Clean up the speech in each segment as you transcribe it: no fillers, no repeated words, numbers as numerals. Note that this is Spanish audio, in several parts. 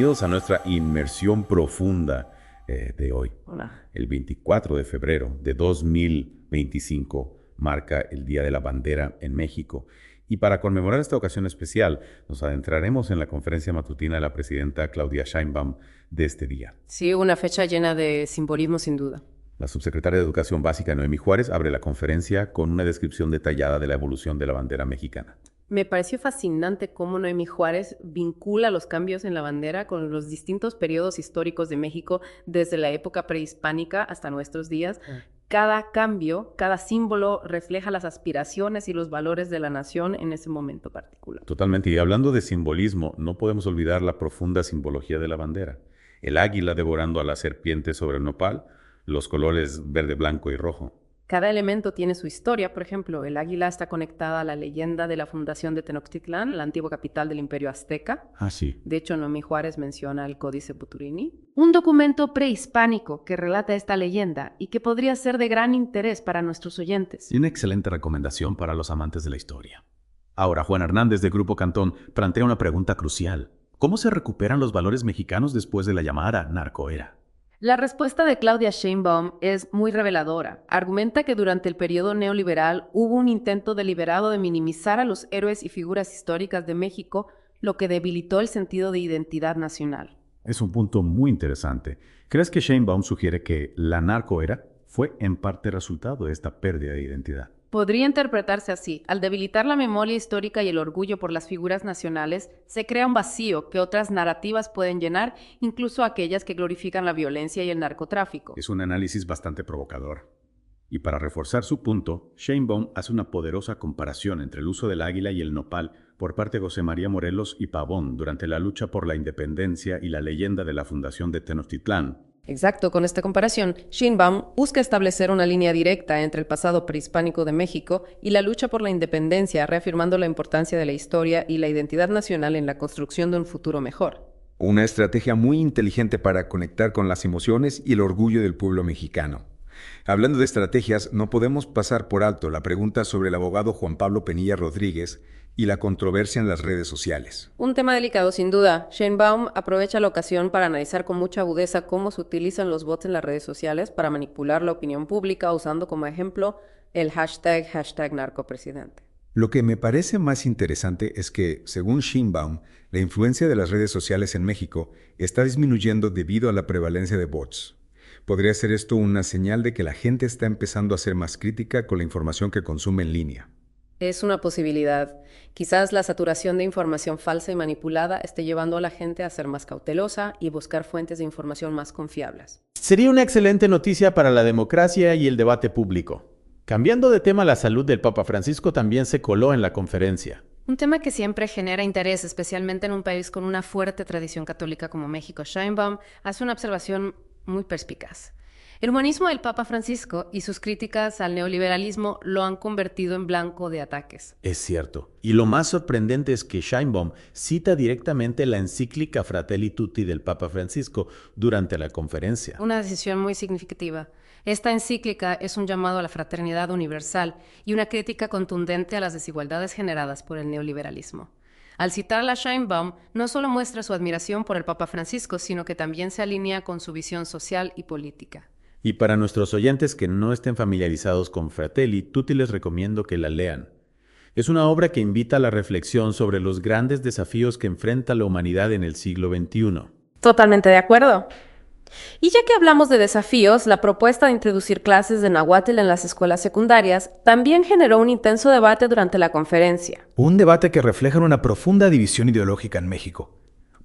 bienvenidos a nuestra inmersión profunda de hoy. Hola. El 24 de febrero de 2025 marca el Día de la Bandera en México. Y para conmemorar esta ocasión especial, nos adentraremos en la conferencia matutina de la presidenta Claudia Sheinbaum de este día. Sí, una fecha llena de simbolismo sin duda. La subsecretaria de Educación Básica, Noemí Juárez, abre la conferencia con una descripción detallada de la evolución de la bandera mexicana. Me pareció fascinante cómo Noemí Juárez vincula los cambios en la bandera con los distintos periodos históricos de México desde la época prehispánica hasta nuestros días. Cada cambio, cada símbolo refleja las aspiraciones y los valores de la nación en ese momento particular. Totalmente. Y hablando de simbolismo, no podemos olvidar la profunda simbología de la bandera. El águila devorando a la serpiente sobre el nopal, los colores verde, blanco y rojo. Cada elemento tiene su historia. Por ejemplo, el águila está conectada a la leyenda de la fundación de Tenochtitlán, la antigua capital del Imperio Azteca. Sí. De hecho, Noemí Juárez menciona el Códice Puturini, un documento prehispánico que relata esta leyenda y que podría ser de gran interés para nuestros oyentes. Y una excelente recomendación para los amantes de la historia. Ahora, Juan Hernández de Grupo Cantón plantea una pregunta crucial. ¿Cómo se recuperan los valores mexicanos después de la llamada narcoera? La respuesta de Claudia Sheinbaum es muy reveladora. Argumenta que durante el periodo neoliberal hubo un intento deliberado de minimizar a los héroes y figuras históricas de México, lo que debilitó el sentido de identidad nacional. Es un punto muy interesante. ¿Crees que Sheinbaum sugiere que la narcoera fue en parte resultado de esta pérdida de identidad? Podría interpretarse así. Al debilitar la memoria histórica y el orgullo por las figuras nacionales, se crea un vacío que otras narrativas pueden llenar, incluso aquellas que glorifican la violencia y el narcotráfico. Es un análisis bastante provocador. Y para reforzar su punto, Sheinbaum hace una poderosa comparación entre el uso del águila y el nopal por parte de José María Morelos y Pavón durante la lucha por la independencia y la leyenda de la fundación de Tenochtitlán. Exacto, con esta comparación, Sheinbaum busca establecer una línea directa entre el pasado prehispánico de México y la lucha por la independencia, reafirmando la importancia de la historia y la identidad nacional en la construcción de un futuro mejor. Una estrategia muy inteligente para conectar con las emociones y el orgullo del pueblo mexicano. Hablando de estrategias, no podemos pasar por alto la pregunta sobre el abogado Juan Pablo Penilla Rodríguez y la controversia en las redes sociales. Un tema delicado, sin duda. Sheinbaum aprovecha la ocasión para analizar con mucha agudeza cómo se utilizan los bots en las redes sociales para manipular la opinión pública, usando como ejemplo el hashtag narcopresidente. Lo que me parece más interesante es que, según Sheinbaum, la influencia de las redes sociales en México está disminuyendo debido a la prevalencia de bots. ¿Podría ser esto una señal de que la gente está empezando a ser más crítica con la información que consume en línea? Es una posibilidad. Quizás la saturación de información falsa y manipulada esté llevando a la gente a ser más cautelosa y buscar fuentes de información más confiables. Sería una excelente noticia para la democracia y el debate público. Cambiando de tema, la salud del Papa Francisco también se coló en la conferencia. Un tema que siempre genera interés, especialmente en un país con una fuerte tradición católica como México. Sheinbaum hace una observación muy perspicaz. El humanismo del Papa Francisco y sus críticas al neoliberalismo lo han convertido en blanco de ataques. Es cierto. Y lo más sorprendente es que Sheinbaum cita directamente la encíclica Fratelli Tutti del Papa Francisco durante la conferencia. Una decisión muy significativa. Esta encíclica es un llamado a la fraternidad universal y una crítica contundente a las desigualdades generadas por el neoliberalismo. Al citar a Sheinbaum, no solo muestra su admiración por el Papa Francisco, sino que también se alinea con su visión social y política. Y para nuestros oyentes que no estén familiarizados con Fratelli Tutti, les recomiendo que la lean. Es una obra que invita a la reflexión sobre los grandes desafíos que enfrenta la humanidad en el siglo XXI. Totalmente de acuerdo. Y ya que hablamos de desafíos, la propuesta de introducir clases de náhuatl en las escuelas secundarias también generó un intenso debate durante la conferencia. Un debate que refleja una profunda división ideológica en México.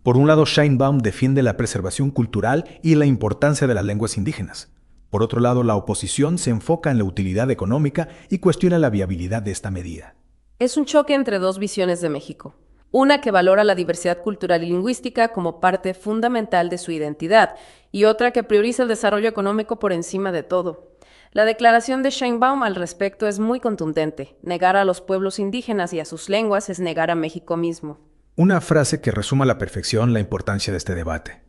Por un lado, Sheinbaum defiende la preservación cultural y la importancia de las lenguas indígenas. Por otro lado, la oposición se enfoca en la utilidad económica y cuestiona la viabilidad de esta medida. Es un choque entre dos visiones de México. Una que valora la diversidad cultural y lingüística como parte fundamental de su identidad y otra que prioriza el desarrollo económico por encima de todo. La declaración de Sheinbaum al respecto es muy contundente. Negar a los pueblos indígenas y a sus lenguas es negar a México mismo. Una frase que resuma a la perfección la importancia de este debate.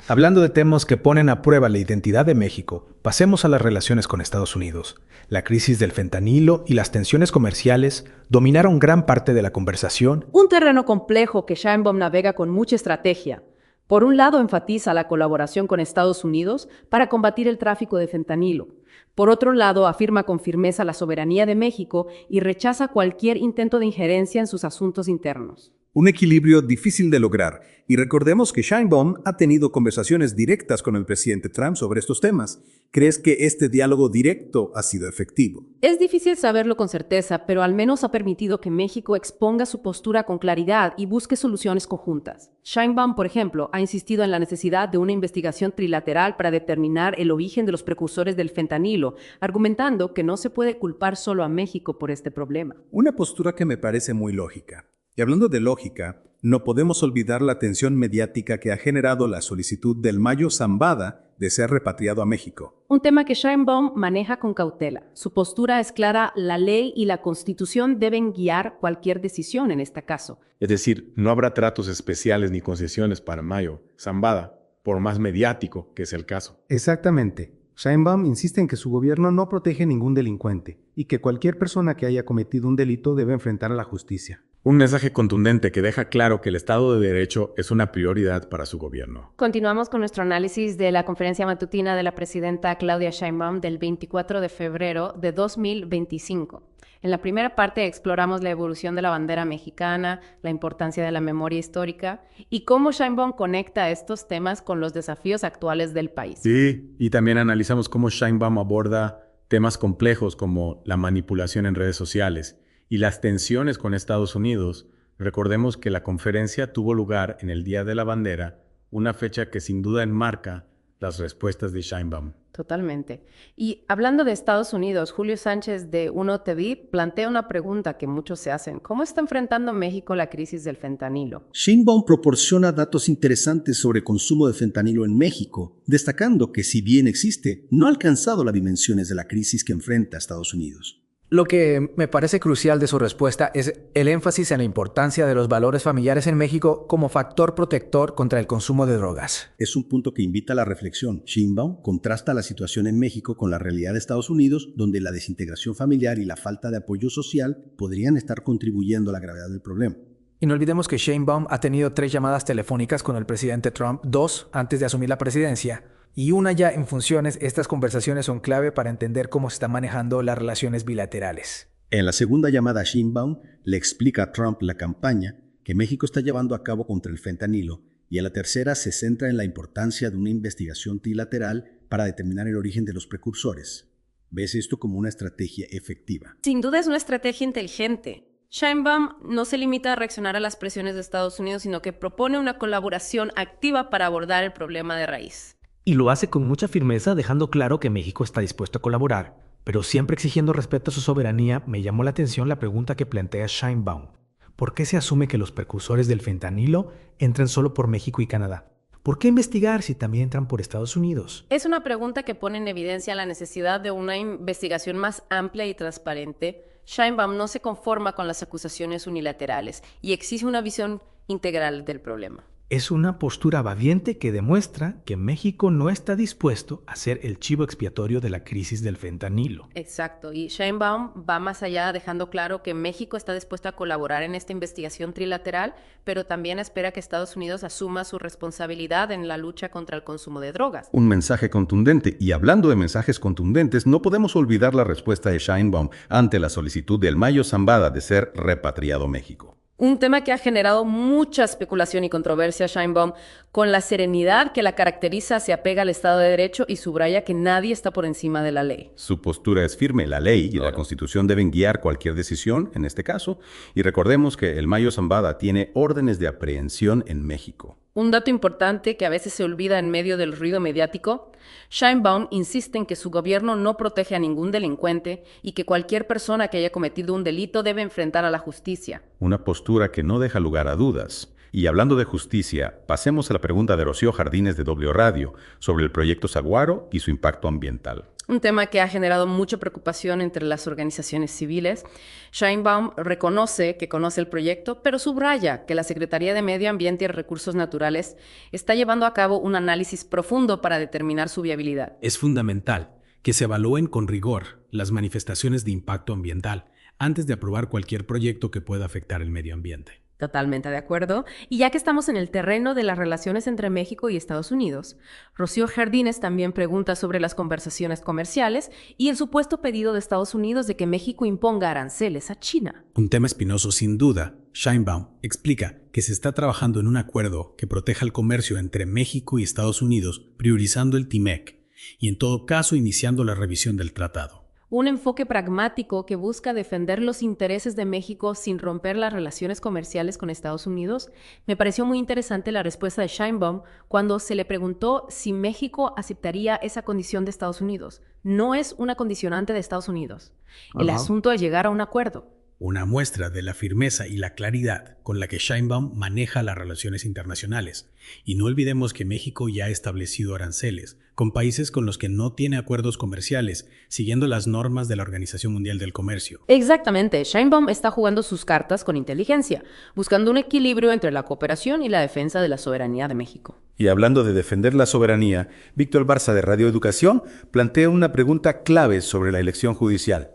Hablando de temas que ponen a prueba la identidad de México, pasemos a las relaciones con Estados Unidos. La crisis del fentanilo y las tensiones comerciales dominaron gran parte de la conversación. Un terreno complejo que Sheinbaum navega con mucha estrategia. Por un lado, enfatiza la colaboración con Estados Unidos para combatir el tráfico de fentanilo. Por otro lado, afirma con firmeza la soberanía de México y rechaza cualquier intento de injerencia en sus asuntos internos. Un equilibrio difícil de lograr, y recordemos que Sheinbaum ha tenido conversaciones directas con el presidente Trump sobre estos temas. ¿Crees que este diálogo directo ha sido efectivo? Es difícil saberlo con certeza, pero al menos ha permitido que México exponga su postura con claridad y busque soluciones conjuntas. Sheinbaum, por ejemplo, ha insistido en la necesidad de una investigación trilateral para determinar el origen de los precursores del fentanilo, argumentando que no se puede culpar solo a México por este problema. Una postura que me parece muy lógica. Y hablando de lógica, no podemos olvidar la atención mediática que ha generado la solicitud del Mayo Zambada de ser repatriado a México. Un tema que Sheinbaum maneja con cautela. Su postura es clara: la ley y la Constitución deben guiar cualquier decisión en este caso. Es decir, no habrá tratos especiales ni concesiones para Mayo Zambada, por más mediático que es el caso. Exactamente. Sheinbaum insiste en que su gobierno no protege ningún delincuente y que cualquier persona que haya cometido un delito debe enfrentar a la justicia. Un mensaje contundente que deja claro que el Estado de Derecho es una prioridad para su gobierno. Continuamos con nuestro análisis de la conferencia matutina de la presidenta Claudia Sheinbaum del 24 de febrero de 2025. En la primera parte exploramos la evolución de la bandera mexicana, la importancia de la memoria histórica y cómo Sheinbaum conecta estos temas con los desafíos actuales del país. Sí, y también analizamos cómo Sheinbaum aborda temas complejos como la manipulación en redes sociales y las tensiones con Estados Unidos. Recordemos que la conferencia tuvo lugar en el Día de la Bandera, una fecha que sin duda enmarca las respuestas de Sheinbaum. Totalmente. Y hablando de Estados Unidos, Julio Sánchez de Uno TV plantea una pregunta que muchos se hacen. ¿Cómo está enfrentando México la crisis del fentanilo? Sheinbaum proporciona datos interesantes sobre consumo de fentanilo en México, destacando que si bien existe, no ha alcanzado las dimensiones de la crisis que enfrenta Estados Unidos. Lo que me parece crucial de su respuesta es el énfasis en la importancia de los valores familiares en México como factor protector contra el consumo de drogas. Es un punto que invita a la reflexión. Sheinbaum contrasta la situación en México con la realidad de Estados Unidos, donde la desintegración familiar y la falta de apoyo social podrían estar contribuyendo a la gravedad del problema. Y no olvidemos que Sheinbaum ha tenido 3 llamadas telefónicas con el presidente Trump, 2 antes de asumir la presidencia, y una ya en funciones. Estas conversaciones son clave para entender cómo se están manejando las relaciones bilaterales. En la segunda llamada, Sheinbaum le explica a Trump la campaña que México está llevando a cabo contra el fentanilo, y en la tercera se centra en la importancia de una investigación trilateral para determinar el origen de los precursores. ¿Ves esto como una estrategia efectiva? Sin duda es una estrategia inteligente. Sheinbaum no se limita a reaccionar a las presiones de Estados Unidos, sino que propone una colaboración activa para abordar el problema de raíz. Y lo hace con mucha firmeza, dejando claro que México está dispuesto a colaborar, pero siempre exigiendo respeto a su soberanía. Me llamó la atención la pregunta que plantea Sheinbaum. ¿Por qué se asume que los precursores del fentanilo entran solo por México y Canadá? ¿Por qué investigar si también entran por Estados Unidos? Es una pregunta que pone en evidencia la necesidad de una investigación más amplia y transparente. Sheinbaum no se conforma con las acusaciones unilaterales y exige una visión integral del problema. Es una postura valiente que demuestra que México no está dispuesto a ser el chivo expiatorio de la crisis del fentanilo. Exacto, y Sheinbaum va más allá, dejando claro que México está dispuesto a colaborar en esta investigación trilateral, pero también espera que Estados Unidos asuma su responsabilidad en la lucha contra el consumo de drogas. Un mensaje contundente. Y hablando de mensajes contundentes, no podemos olvidar la respuesta de Sheinbaum ante la solicitud del Mayo Zambada de ser repatriado a México. Un tema que ha generado mucha especulación y controversia. Sheinbaum, con la serenidad que la caracteriza, se apega al Estado de Derecho y subraya que nadie está por encima de la ley. Su postura es firme. La ley y la Constitución deben guiar cualquier decisión, en este caso. Y recordemos que el Mayo Zambada tiene órdenes de aprehensión en México. Un dato importante que a veces se olvida en medio del ruido mediático: Sheinbaum insiste en que su gobierno no protege a ningún delincuente y que cualquier persona que haya cometido un delito debe enfrentar a la justicia. Una postura que no deja lugar a dudas. Y hablando de justicia, pasemos a la pregunta de Rocío Jardines de W Radio sobre el proyecto Saguaro y su impacto ambiental. Un tema que ha generado mucha preocupación entre las organizaciones civiles. Sheinbaum reconoce que conoce el proyecto, pero subraya que la Secretaría de Medio Ambiente y Recursos Naturales está llevando a cabo un análisis profundo para determinar su viabilidad. Es fundamental que se evalúen con rigor las manifestaciones de impacto ambiental antes de aprobar cualquier proyecto que pueda afectar el medio ambiente. Totalmente de acuerdo. Y ya que estamos en el terreno de las relaciones entre México y Estados Unidos, Rocío Jardines también pregunta sobre las conversaciones comerciales y el supuesto pedido de Estados Unidos de que México imponga aranceles a China. Un tema espinoso sin duda. Sheinbaum explica que se está trabajando en un acuerdo que proteja el comercio entre México y Estados Unidos, priorizando el TIMEC y en todo caso iniciando la revisión del tratado. Un enfoque pragmático que busca defender los intereses de México sin romper las relaciones comerciales con Estados Unidos. Me pareció muy interesante la respuesta de Sheinbaum cuando se le preguntó si México aceptaría esa condición de Estados Unidos. No es una condicionante de Estados Unidos. El asunto es llegar a un acuerdo. Una muestra de la firmeza y la claridad con la que Sheinbaum maneja las relaciones internacionales. Y no olvidemos que México ya ha establecido aranceles con países con los que no tiene acuerdos comerciales, siguiendo las normas de la Organización Mundial del Comercio. Exactamente. Sheinbaum está jugando sus cartas con inteligencia, buscando un equilibrio entre la cooperación y la defensa de la soberanía de México. Y hablando de defender la soberanía, Víctor Barza de Radio Educación plantea una pregunta clave sobre la elección judicial.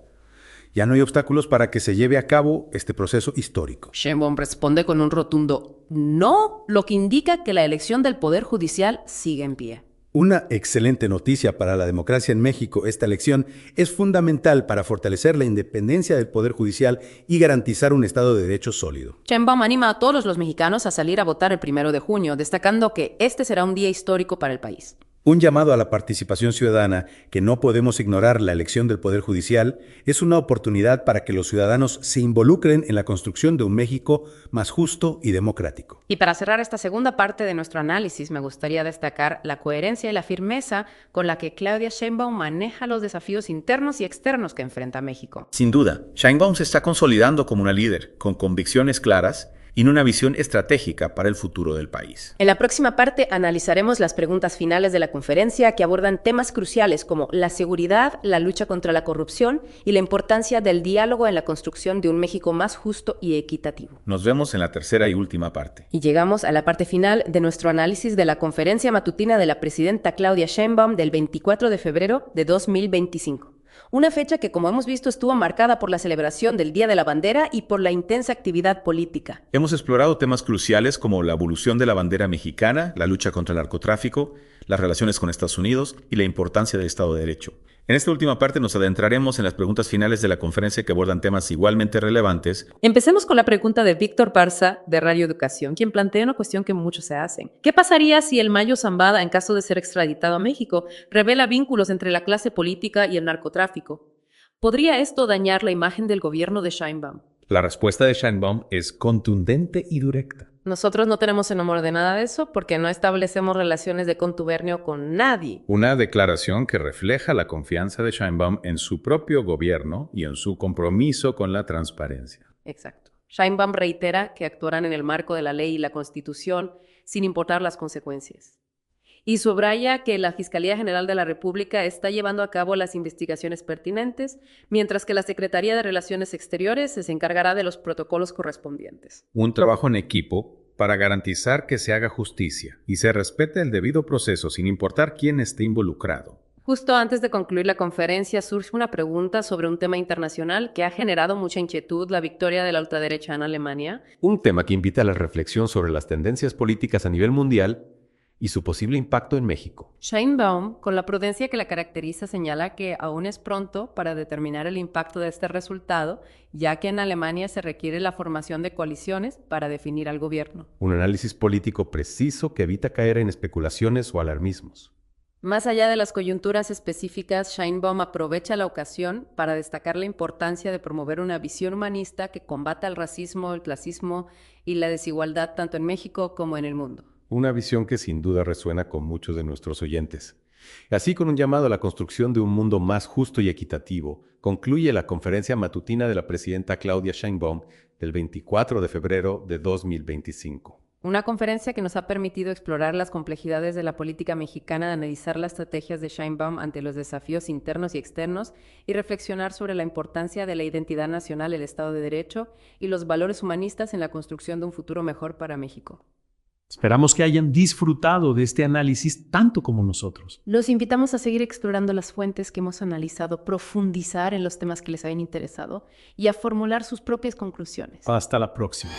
Ya no hay obstáculos para que se lleve a cabo este proceso histórico. Sheinbaum responde con un rotundo no, lo que indica que la elección del Poder Judicial sigue en pie. Una excelente noticia para la democracia en México. Esta elección es fundamental para fortalecer la independencia del Poder Judicial y garantizar un Estado de Derecho sólido. Sheinbaum anima a todos los mexicanos a salir a votar el 1 de junio, destacando que este será un día histórico para el país. Un llamado a la participación ciudadana, que no podemos ignorar la elección del Poder Judicial, es una oportunidad para que los ciudadanos se involucren en la construcción de un México más justo y democrático. Y para cerrar esta segunda parte de nuestro análisis, me gustaría destacar la coherencia y la firmeza con la que Claudia Sheinbaum maneja los desafíos internos y externos que enfrenta México. Sin duda, Sheinbaum se está consolidando como una líder, con convicciones claras y una visión estratégica para el futuro del país. En la próxima parte analizaremos las preguntas finales de la conferencia que abordan temas cruciales como la seguridad, la lucha contra la corrupción y la importancia del diálogo en la construcción de un México más justo y equitativo. Nos vemos en la tercera y última parte. Y llegamos a la parte final de nuestro análisis de la conferencia matutina de la presidenta Claudia Sheinbaum del 24 de febrero de 2025. Una fecha que, como hemos visto, estuvo marcada por la celebración del Día de la Bandera y por la intensa actividad política. Hemos explorado temas cruciales como la evolución de la bandera mexicana, la lucha contra el narcotráfico, las relaciones con Estados Unidos y la importancia del Estado de Derecho. En esta última parte nos adentraremos en las preguntas finales de la conferencia que abordan temas igualmente relevantes. Empecemos con la pregunta de Víctor Barza de Radio Educación, quien plantea una cuestión que muchos se hacen. ¿Qué pasaría si el Mayo Zambada, en caso de ser extraditado a México, revela vínculos entre la clase política y el narcotráfico? ¿Podría esto dañar la imagen del gobierno de Sheinbaum? La respuesta de Sheinbaum es contundente y directa. Nosotros no tenemos en amor de nada de eso porque no establecemos relaciones de contubernio con nadie. Una declaración que refleja la confianza de Sheinbaum en su propio gobierno y en su compromiso con la transparencia. Exacto. Sheinbaum reitera que actuarán en el marco de la ley y la Constitución sin importar las consecuencias. Y subraya que la Fiscalía General de la República está llevando a cabo las investigaciones pertinentes, mientras que la Secretaría de Relaciones Exteriores se encargará de los protocolos correspondientes. Un trabajo en equipo para garantizar que se haga justicia y se respete el debido proceso sin importar quién esté involucrado. Justo antes de concluir la conferencia surge una pregunta sobre un tema internacional que ha generado mucha inquietud, la victoria de la ultraderecha en Alemania. Un tema que invita a la reflexión sobre las tendencias políticas a nivel mundial y su posible impacto en México. Sheinbaum, con la prudencia que la caracteriza, señala que aún es pronto para determinar el impacto de este resultado, ya que en Alemania se requiere la formación de coaliciones para definir al gobierno. Un análisis político preciso que evita caer en especulaciones o alarmismos. Más allá de las coyunturas específicas, Sheinbaum aprovecha la ocasión para destacar la importancia de promover una visión humanista que combata el racismo, el clasismo y la desigualdad tanto en México como en el mundo. Una visión que sin duda resuena con muchos de nuestros oyentes. Así, con un llamado a la construcción de un mundo más justo y equitativo, concluye la conferencia matutina de la presidenta Claudia Sheinbaum del 24 de febrero de 2025. Una conferencia que nos ha permitido explorar las complejidades de la política mexicana, de analizar las estrategias de Sheinbaum ante los desafíos internos y externos y reflexionar sobre la importancia de la identidad nacional, el Estado de Derecho y los valores humanistas en la construcción de un futuro mejor para México. Esperamos que hayan disfrutado de este análisis tanto como nosotros. Los invitamos a seguir explorando las fuentes que hemos analizado, profundizar en los temas que les habían interesado y a formular sus propias conclusiones. Hasta la próxima.